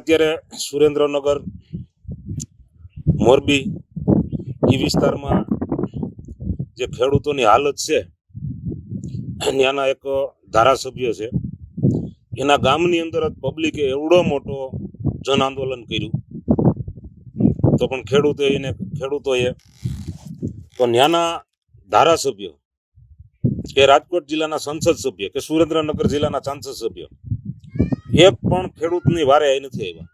અત્યારે સુરેન્દ્રનગર, મોરબી એ વિસ્તારમાં જે ખેડૂતોની હાલત છે, ત્યાંના એક ધારાસભ્ય છે, એના ગામની અંદર જ પબ્લિકે એવડો મોટો જન આંદોલન કર્યું, તો પણ ખેડૂતોએ તો ત્યાંના ધારાસભ્ય કે રાજકોટ જિલ્લાના સંસદ સભ્ય કે સુરેન્દ્રનગર જિલ્લાના સંસદ સભ્ય એક પણ ખેડૂતની વારે નથી આવ્યા,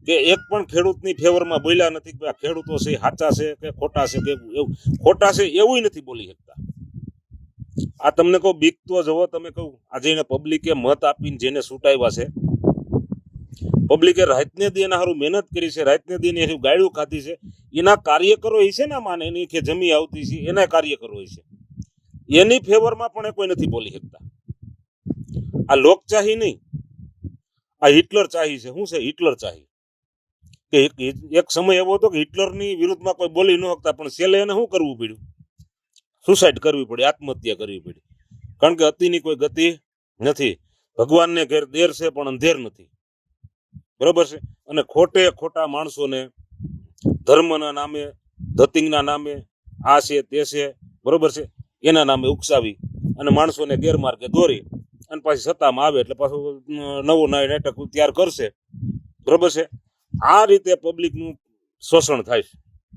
કે એક પણ ખેડૂતની ફેવરમાં બોલ્યા નથી કે આ ખેડૂતો છે સાચા છે કે ખોટા છે, કે ખોટા છે એવું નથી બોલી શકતા. આ તમને કહું, બીક તો જવો. તમે કહું આજે એને પબ્લિકે મત આપીને જેને છૂટાવ્યા છે, પબ્લિકે રાતને દી એના સારું મહેનત કરી છે, રાતને દી એની ગાળ્યું ખાધી છે, એના કાર્યકરો છે ને, માને એની કે જમી આવતી છે એના કાર્યકરો છે, એની ફેવરમાં પણ કોઈ નથી બોલી શકતા. આ લોકચાહી નહીં, આ હિટલર ચાહી છે. શું છે હિટલર ચાહી? કે એક સમય એવો હતો કે હિટલરની વિરુદ્ધમાં કોઈ બોલી ન શકતા, પણ છેલ્લે એને શું કરવું પડ્યું? સુસાઇડ કરવી પડી, આત્મહત્યા કરવી પડી, કારણ કે અતિની કોઈ ગતિ નથી. ભગવાનને ઘેર દેર છે પણ અંધેર નથી, બરોબર છે. અને ખોટા માણસોને ધર્મના નામે, ધતિંગના નામે, આ છે તે છે, બરોબર છે, એના નામે ઉકસાવી અને માણસોને ગેરમાર્ગે દોરી અને પાછી સત્તામાં આવે એટલે પાછું નવું નાટક તૈયાર કરશે, બરોબર છે. આ રીતે પબ્લિકનું શોષણ થાય છે.